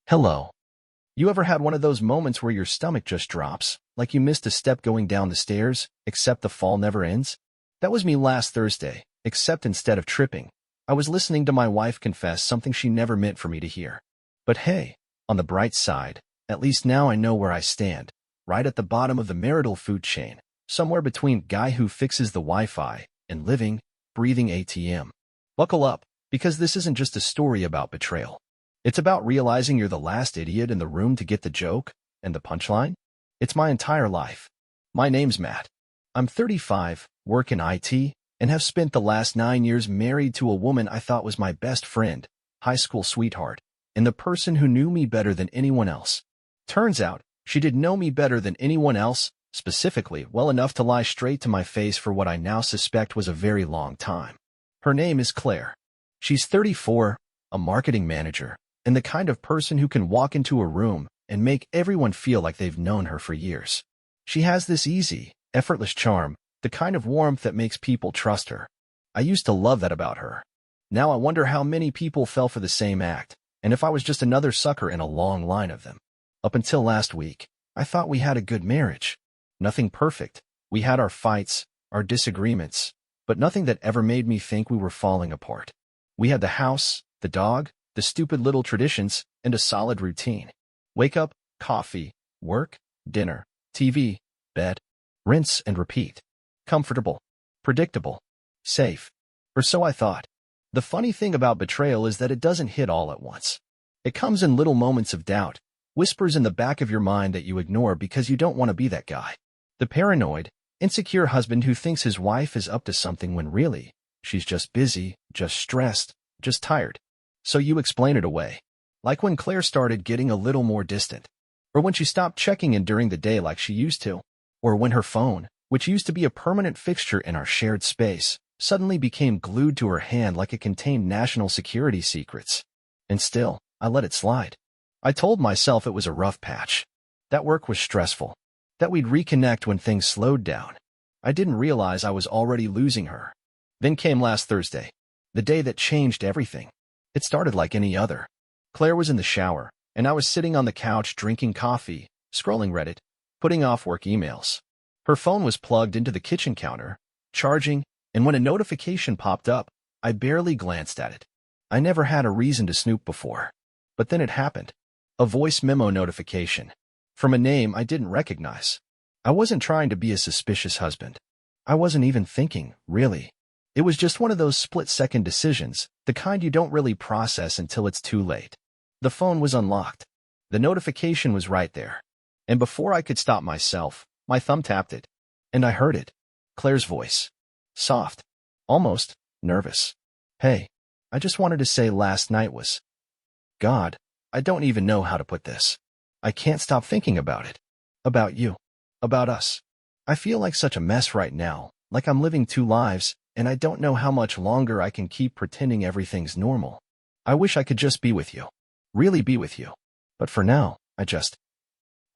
Hello. You ever had one of those moments where your stomach just drops, like you missed a step going down the stairs, except the fall never ends? That was me last Thursday, except instead of tripping, I was listening to my wife confess something she never meant for me to hear. But hey, on the bright side, at least now I know where I stand, right at the bottom of the marital food chain, somewhere between guy who fixes the Wi-Fi and living, breathing ATM. Buckle up, because this isn't just a story about betrayal. It's about realizing you're the last idiot in the room to get the joke and the punchline. It's my entire life. My name's Matt. I'm 35, work in IT, and have spent the last 9 years married to a woman I thought was my best friend, high school sweetheart, and the person who knew me better than anyone else. Turns out, she did know me better than anyone else, specifically well enough to lie straight to my face for what I now suspect was a very long time. Her name is Claire. She's 34, a marketing manager, and the kind of person who can walk into a room and make everyone feel like they've known her for years. She has this easy, effortless charm, the kind of warmth that makes people trust her. I used to love that about her. Now I wonder how many people fell for the same act, and if I was just another sucker in a long line of them. Up until last week, I thought we had a good marriage. Nothing perfect. We had our fights, our disagreements, but nothing that ever made me think we were falling apart. We had the house, the dog, the stupid little traditions, and a solid routine. Wake up, coffee, work, dinner, TV, bed, rinse and repeat. Comfortable, predictable, safe. Or so I thought. The funny thing about betrayal is that it doesn't hit all at once. It comes in little moments of doubt, whispers in the back of your mind that you ignore because you don't want to be that guy. The paranoid, insecure husband who thinks his wife is up to something when really, she's just busy, just stressed, just tired. So you explain it away. Like when Claire started getting a little more distant. Or when she stopped checking in during the day like she used to. Or when her phone, which used to be a permanent fixture in our shared space, suddenly became glued to her hand like it contained national security secrets. And still, I let it slide. I told myself it was a rough patch. That work was stressful. That we'd reconnect when things slowed down. I didn't realize I was already losing her. Then came last Thursday. The day that changed everything. It started like any other. Claire was in the shower, and I was sitting on the couch drinking coffee, scrolling Reddit, putting off work emails. Her phone was plugged into the kitchen counter, charging, and when a notification popped up, I barely glanced at it. I never had a reason to snoop before. But then it happened. A voice memo notification. From a name I didn't recognize. I wasn't trying to be a suspicious husband. I wasn't even thinking, really. It was just one of those split-second decisions, the kind you don't really process until it's too late. The phone was unlocked. The notification was right there. And before I could stop myself, my thumb tapped it. And I heard it. Claire's voice. Soft. Almost nervous. Hey, I just wanted to say last night was... God, I don't even know how to put this. I can't stop thinking about it. About you. About us. I feel like such a mess right now, like I'm living two lives, and I don't know how much longer I can keep pretending everything's normal. I wish I could just be with you. Really be with you. But for now, I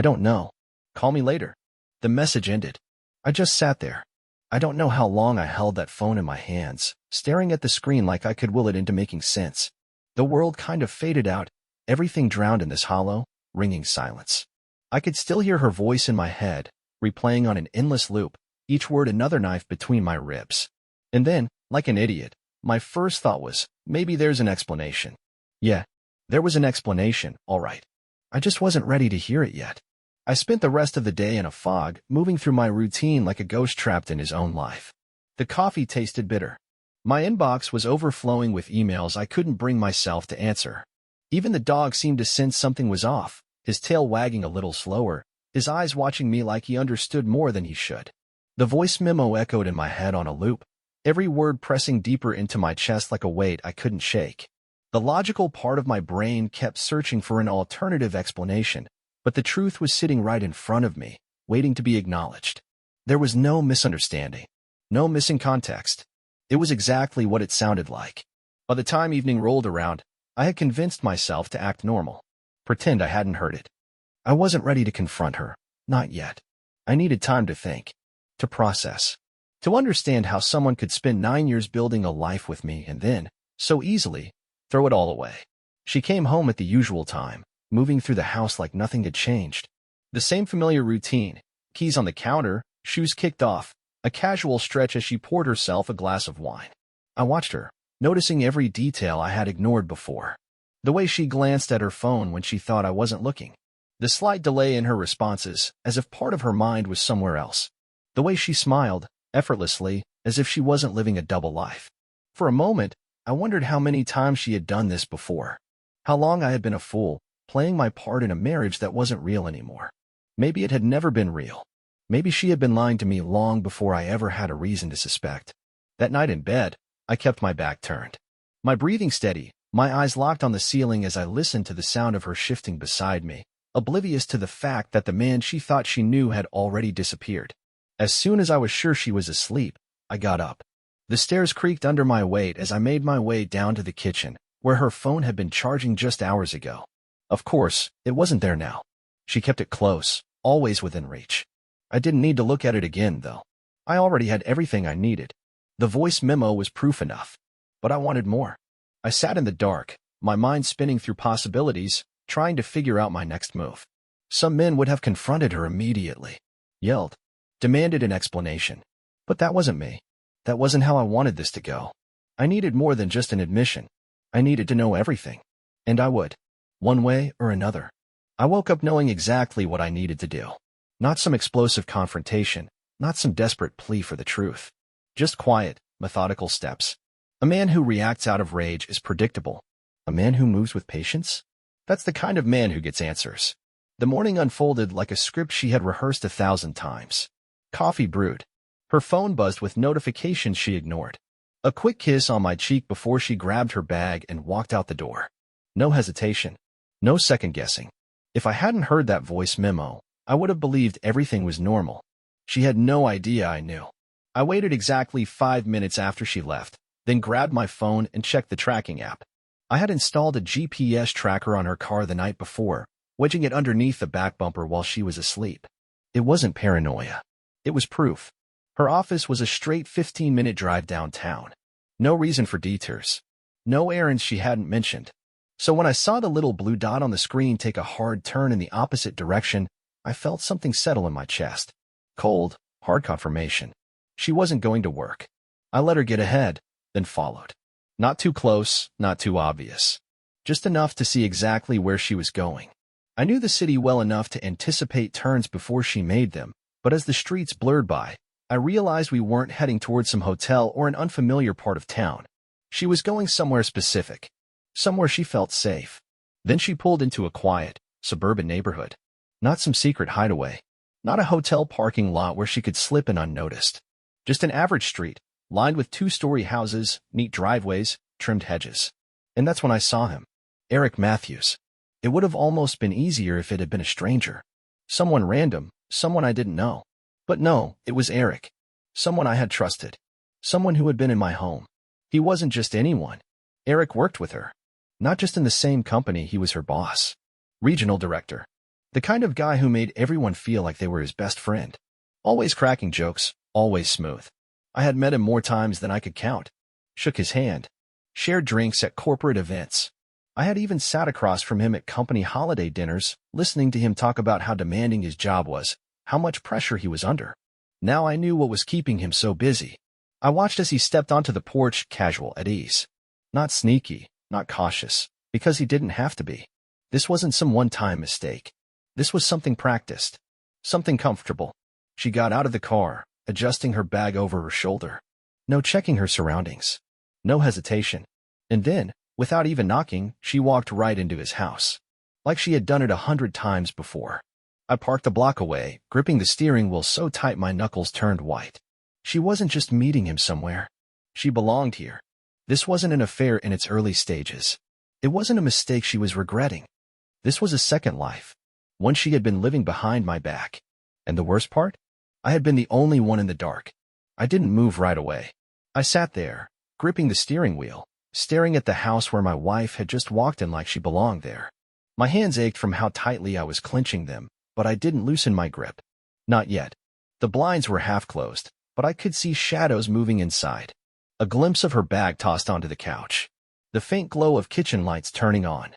don't know. Call me later. The message ended. I just sat there. I don't know how long I held that phone in my hands, staring at the screen like I could will it into making sense. The world kind of faded out, everything drowned in this hollow, ringing silence. I could still hear her voice in my head, replaying on an endless loop, each word another knife between my ribs. And then, like an idiot, my first thought was, maybe there's an explanation. Yeah, there was an explanation, all right. I just wasn't ready to hear it yet. I spent the rest of the day in a fog, moving through my routine like a ghost trapped in his own life. The coffee tasted bitter. My inbox was overflowing with emails I couldn't bring myself to answer. Even the dog seemed to sense something was off, his tail wagging a little slower, his eyes watching me like he understood more than he should. The voice memo echoed in my head on a loop, every word pressing deeper into my chest like a weight I couldn't shake. The logical part of my brain kept searching for an alternative explanation, but the truth was sitting right in front of me, waiting to be acknowledged. There was no misunderstanding, no missing context. It was exactly what it sounded like. By the time evening rolled around, I had convinced myself to act normal, pretend I hadn't heard it. I wasn't ready to confront her, not yet. I needed time to think, to process, to understand how someone could spend 9 years building a life with me and then, so easily, throw it all away. She came home at the usual time, moving through the house like nothing had changed. The same familiar routine, keys on the counter, shoes kicked off, a casual stretch as she poured herself a glass of wine. I watched her, noticing every detail I had ignored before. The way she glanced at her phone when she thought I wasn't looking. The slight delay in her responses, as if part of her mind was somewhere else. The way she smiled, effortlessly, as if she wasn't living a double life. For a moment, I wondered how many times she had done this before. How long I had been a fool, playing my part in a marriage that wasn't real anymore. Maybe it had never been real. Maybe she had been lying to me long before I ever had a reason to suspect. That night in bed, I kept my back turned. My breathing steady, my eyes locked on the ceiling as I listened to the sound of her shifting beside me, oblivious to the fact that the man she thought she knew had already disappeared. As soon as I was sure she was asleep, I got up. The stairs creaked under my weight as I made my way down to the kitchen, where her phone had been charging just hours ago. Of course, it wasn't there now. She kept it close, always within reach. I didn't need to look at it again, though. I already had everything I needed. The voice memo was proof enough. But I wanted more. I sat in the dark, my mind spinning through possibilities, trying to figure out my next move. Some men would have confronted her immediately. Yelled. Demanded an explanation. But that wasn't me. That wasn't how I wanted this to go. I needed more than just an admission. I needed to know everything. And I would. One way or another. I woke up knowing exactly what I needed to do. Not some explosive confrontation, not some desperate plea for the truth. Just quiet, methodical steps. A man who reacts out of rage is predictable. A man who moves with patience? That's the kind of man who gets answers. The morning unfolded like a script she had rehearsed 1,000 times. Coffee brewed. Her phone buzzed with notifications she ignored. A quick kiss on my cheek before she grabbed her bag and walked out the door. No hesitation. No second-guessing. If I hadn't heard that voice memo, I would have believed everything was normal. She had no idea I knew. I waited exactly 5 minutes after she left, then grabbed my phone and checked the tracking app. I had installed a GPS tracker on her car the night before, wedging it underneath the back bumper while she was asleep. It wasn't paranoia. It was proof. Her office was a straight 15-minute drive downtown. No reason for detours. No errands she hadn't mentioned. So when I saw the little blue dot on the screen take a hard turn in the opposite direction, I felt something settle in my chest. Cold, hard confirmation. She wasn't going to work. I let her get ahead, then followed. Not too close, not too obvious. Just enough to see exactly where she was going. I knew the city well enough to anticipate turns before she made them, but as the streets blurred by, I realized we weren't heading towards some hotel or an unfamiliar part of town. She was going somewhere specific. Somewhere she felt safe. Then she pulled into a quiet, suburban neighborhood. Not some secret hideaway. Not a hotel parking lot where she could slip in unnoticed. Just an average street, lined with 2-story houses, neat driveways, trimmed hedges. And that's when I saw him. Eric Matthews. It would have almost been easier if it had been a stranger. Someone random, someone I didn't know. But no, it was Eric. Someone I had trusted. Someone who had been in my home. He wasn't just anyone. Eric worked with her. Not just in the same company, he was her boss. Regional director. The kind of guy who made everyone feel like they were his best friend. Always cracking jokes, always smooth. I had met him more times than I could count. Shook his hand. Shared drinks at corporate events. I had even sat across from him at company holiday dinners, listening to him talk about how demanding his job was, how much pressure he was under. Now I knew what was keeping him so busy. I watched as he stepped onto the porch, casual, at ease. Not sneaky, not cautious, because he didn't have to be. This wasn't some one-time mistake. This was something practiced. Something comfortable. She got out of the car, adjusting her bag over her shoulder. No checking her surroundings. No hesitation. And then, without even knocking, she walked right into his house. Like she had done it 100 times before. I parked a block away, gripping the steering wheel so tight my knuckles turned white. She wasn't just meeting him somewhere. She belonged here. This wasn't an affair in its early stages. It wasn't a mistake she was regretting. This was a second life. One she had been living behind my back. And the worst part? I had been the only one in the dark. I didn't move right away. I sat there, gripping the steering wheel, staring at the house where my wife had just walked in like she belonged there. My hands ached from how tightly I was clenching them, but I didn't loosen my grip. Not yet. The blinds were half closed, but I could see shadows moving inside. A glimpse of her bag tossed onto the couch. The faint glow of kitchen lights turning on.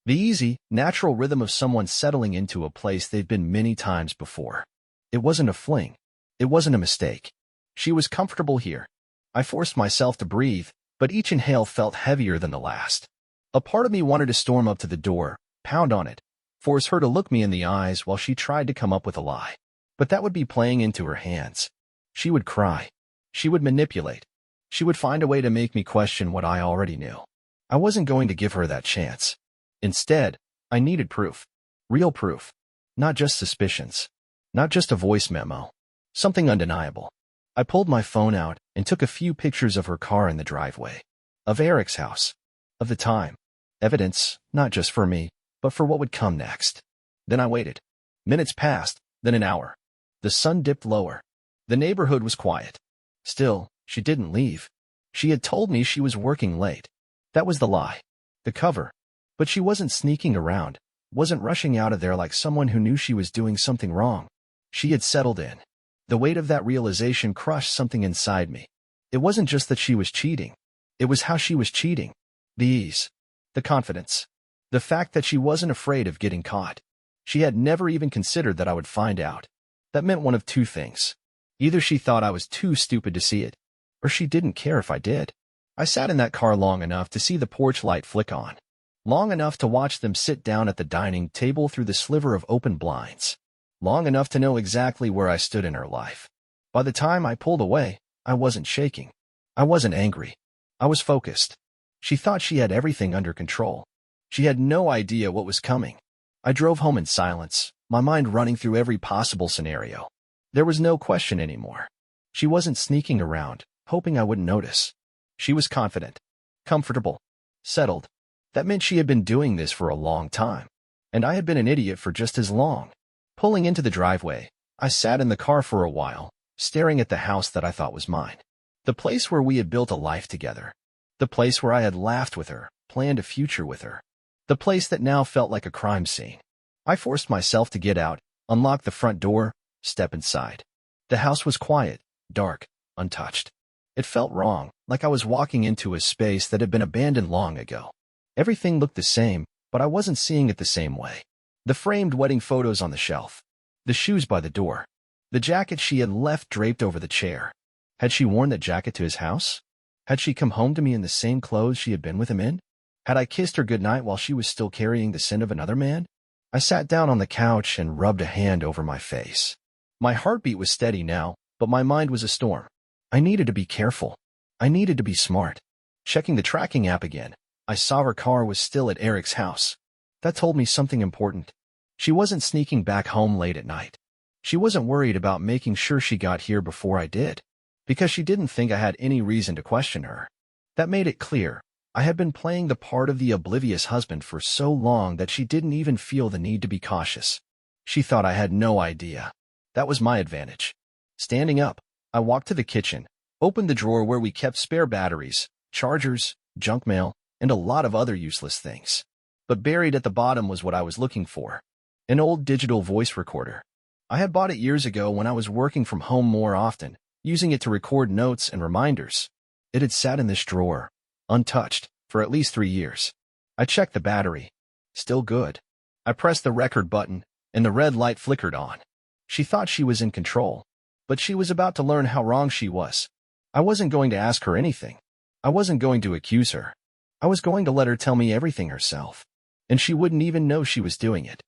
The easy, natural rhythm of someone settling into a place they've been many times before. It wasn't a fling. It wasn't a mistake. She was comfortable here. I forced myself to breathe, but each inhale felt heavier than the last. A part of me wanted to storm up to the door, pound on it, force her to look me in the eyes while she tried to come up with a lie. But that would be playing into her hands. She would cry. She would manipulate. She would find a way to make me question what I already knew. I wasn't going to give her that chance. Instead, I needed proof. Real proof. Not just suspicions. Not just a voice memo. Something undeniable. I pulled my phone out and took a few pictures of her car in the driveway. Of Eric's house. Of the time. Evidence, not just for me, but for what would come next. Then I waited. Minutes passed, then an hour. The sun dipped lower. The neighborhood was quiet. Still, she didn't leave. She had told me she was working late. That was the lie. The cover. But she wasn't sneaking around, wasn't rushing out of there like someone who knew she was doing something wrong. She had settled in. The weight of that realization crushed something inside me. It wasn't just that she was cheating. It was how she was cheating. The ease. The confidence. The fact that she wasn't afraid of getting caught. She had never even considered that I would find out. That meant one of two things. Either she thought I was too stupid to see it, or she didn't care if I did. I sat in that car long enough to see the porch light flick on. Long enough to watch them sit down at the dining table through the sliver of open blinds. Long enough to know exactly where I stood in her life. By the time I pulled away, I wasn't shaking. I wasn't angry. I was focused. She thought she had everything under control. She had no idea what was coming. I drove home in silence, my mind running through every possible scenario. There was no question anymore. She wasn't sneaking around, hoping I wouldn't notice. She was confident, comfortable, settled. That meant she had been doing this for a long time, and I had been an idiot for just as long. Pulling into the driveway, I sat in the car for a while, staring at the house that I thought was mine. The place where we had built a life together. The place where I had laughed with her, planned a future with her. The place that now felt like a crime scene. I forced myself to get out, unlock the front door, step inside. The house was quiet, dark, untouched. It felt wrong, like I was walking into a space that had been abandoned long ago. Everything looked the same, but I wasn't seeing it the same way. The framed wedding photos on the shelf. The shoes by the door. The jacket she had left draped over the chair. Had she worn that jacket to his house? Had she come home to me in the same clothes she had been with him in? Had I kissed her goodnight while she was still carrying the scent of another man? I sat down on the couch and rubbed a hand over my face. My heartbeat was steady now, but my mind was a storm. I needed to be careful. I needed to be smart. Checking the tracking app again, I saw her car was still at Eric's house. That told me something important. She wasn't sneaking back home late at night. She wasn't worried about making sure she got here before I did, because she didn't think I had any reason to question her. That made it clear. I had been playing the part of the oblivious husband for so long that she didn't even feel the need to be cautious. She thought I had no idea. That was my advantage. Standing up, I walked to the kitchen, opened the drawer where we kept spare batteries, chargers, junk mail, and a lot of other useless things. But buried at the bottom was what I was looking for. An old digital voice recorder. I had bought it years ago when I was working from home more often, using it to record notes and reminders. It had sat in this drawer, untouched, for at least 3 years. I checked the battery. Still good. I pressed the record button, and the red light flickered on. She thought she was in control, but she was about to learn how wrong she was. I wasn't going to ask her anything. I wasn't going to accuse her. I was going to let her tell me everything herself, and she wouldn't even know she was doing it.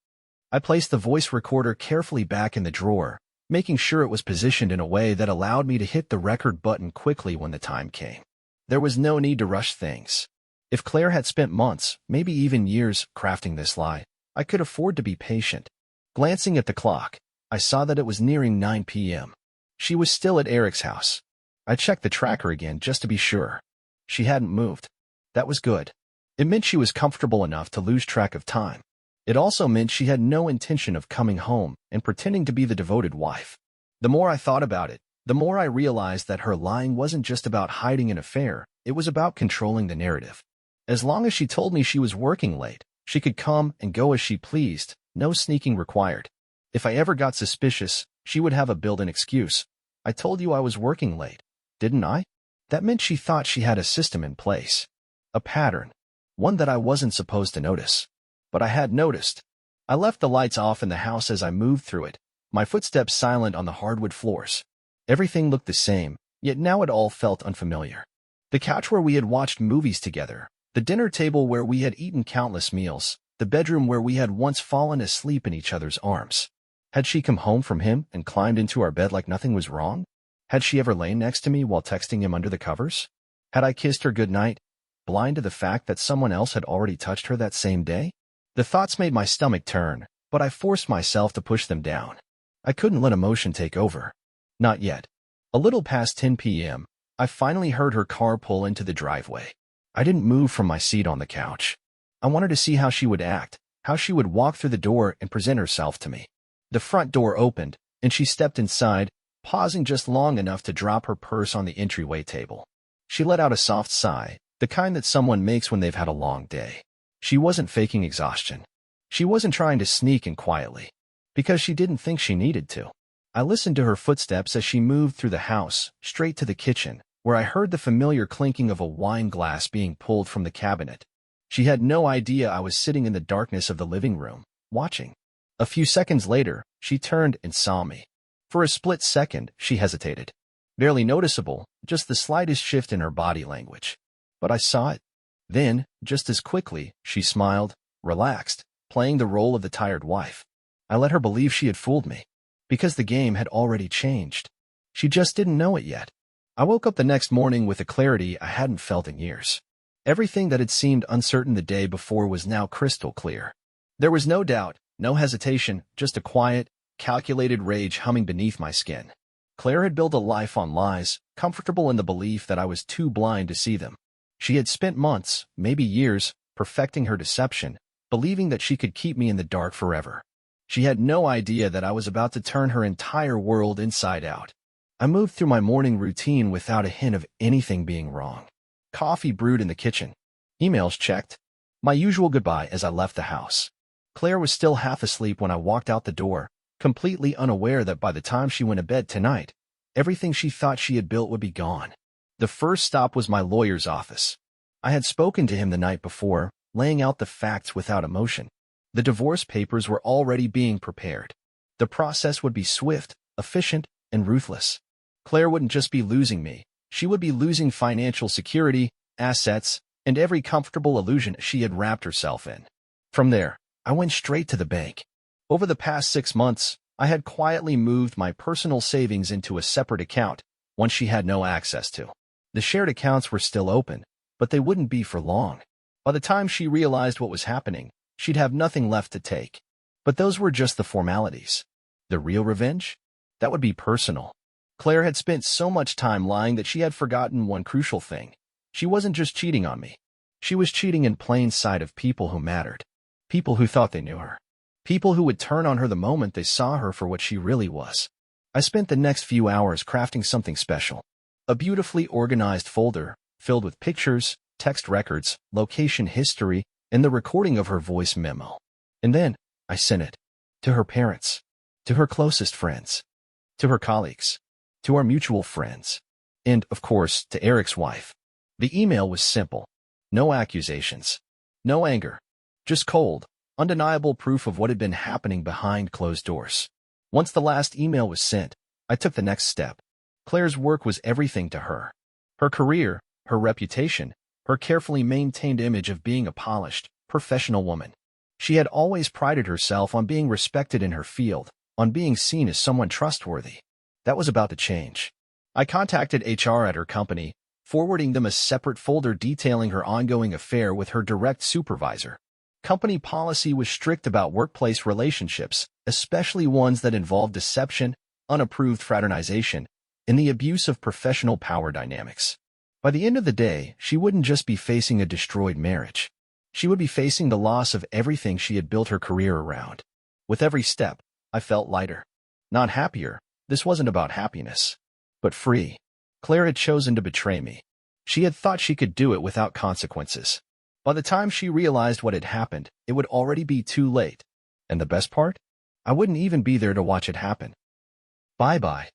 I placed the voice recorder carefully back in the drawer, making sure it was positioned in a way that allowed me to hit the record button quickly when the time came. There was no need to rush things. If Claire had spent months, maybe even years, crafting this lie, I could afford to be patient. Glancing at the clock, I saw that it was nearing 9 p.m. She was still at Eric's house. I checked the tracker again just to be sure. She hadn't moved. That was good. It meant she was comfortable enough to lose track of time. It also meant she had no intention of coming home and pretending to be the devoted wife. The more I thought about it, the more I realized that her lying wasn't just about hiding an affair, it was about controlling the narrative. As long as she told me she was working late, she could come and go as she pleased, no sneaking required. If I ever got suspicious, she would have a built-in excuse. I told you I was working late, didn't I? That meant she thought she had a system in place. A pattern. One that I wasn't supposed to notice. but I had noticed. I left the lights off in the house as I moved through it, my footsteps silent on the hardwood floors. Everything looked the same, yet now it all felt unfamiliar. The couch where we had watched movies together, the dinner table where we had eaten countless meals, the bedroom where we had once fallen asleep in each other's arms. Had she come home from him and climbed into our bed like nothing was wrong? Had she ever lain next to me while texting him under the covers? Had I kissed her goodnight, blind to the fact that someone else had already touched her that same day? The thoughts made my stomach turn, but I forced myself to push them down. I couldn't let emotion take over. Not yet. A little past 10 p.m., I finally heard her car pull into the driveway. I didn't move from my seat on the couch. I wanted to see how she would act, how she would walk through the door and present herself to me. The front door opened, and she stepped inside, pausing just long enough to drop her purse on the entryway table. She let out a soft sigh, the kind that someone makes when they've had a long day. She wasn't faking exhaustion. She wasn't trying to sneak in quietly, because she didn't think she needed to. I listened to her footsteps as she moved through the house, straight to the kitchen, where I heard the familiar clinking of a wine glass being pulled from the cabinet. She had no idea I was sitting in the darkness of the living room, watching. A few seconds later, she turned and saw me. For a split second, she hesitated. Barely noticeable, just the slightest shift in her body language. But I saw it. Then, just as quickly, she smiled, relaxed, playing the role of the tired wife. I let her believe she had fooled me, because the game had already changed. She just didn't know it yet. I woke up the next morning with a clarity I hadn't felt in years. Everything that had seemed uncertain the day before was now crystal clear. There was no doubt, no hesitation, just a quiet, calculated rage humming beneath my skin. Claire had built a life on lies, comfortable in the belief that I was too blind to see them. She had spent months, maybe years, perfecting her deception, believing that she could keep me in the dark forever. She had no idea that I was about to turn her entire world inside out. I moved through my morning routine without a hint of anything being wrong. Coffee brewed in the kitchen. Emails checked. My usual goodbye as I left the house. Claire was still half asleep when I walked out the door, completely unaware that by the time she went to bed tonight, everything she thought she had built would be gone. The first stop was my lawyer's office. I had spoken to him the night before, laying out the facts without emotion. The divorce papers were already being prepared. The process would be swift, efficient, and ruthless. Claire wouldn't just be losing me. She would be losing financial security, assets, and every comfortable illusion she had wrapped herself in. From there, I went straight to the bank. Over the past 6 months, I had quietly moved my personal savings into a separate account, one she had no access to. The shared accounts were still open, but they wouldn't be for long. By the time she realized what was happening, she'd have nothing left to take. But those were just the formalities. The real revenge? That would be personal. Claire had spent so much time lying that she had forgotten one crucial thing. She wasn't just cheating on me. She was cheating in plain sight of people who mattered. People who thought they knew her. People who would turn on her the moment they saw her for what she really was. I spent the next few hours crafting something special. A beautifully organized folder, filled with pictures, text records, location history, and the recording of her voice memo. And then, I sent it. To her parents. To her closest friends. To her colleagues. To our mutual friends. And, of course, to Eric's wife. The email was simple. No accusations. No anger. Just cold, undeniable proof of what had been happening behind closed doors. Once the last email was sent, I took the next step. Claire's work was everything to her. Her career, her reputation, her carefully maintained image of being a polished, professional woman. She had always prided herself on being respected in her field, on being seen as someone trustworthy. That was about to change. I contacted HR at her company, forwarding them a separate folder detailing her ongoing affair with her direct supervisor. Company policy was strict about workplace relationships, especially ones that involved deception, unapproved fraternization, and the abuse of professional power dynamics. By the end of the day, she wouldn't just be facing a destroyed marriage. She would be facing the loss of everything she had built her career around. With every step, I felt lighter. Not happier. This wasn't about happiness. But free. Claire had chosen to betray me. She had thought she could do it without consequences. By the time she realized what had happened, it would already be too late. And the best part? I wouldn't even be there to watch it happen. Bye-bye.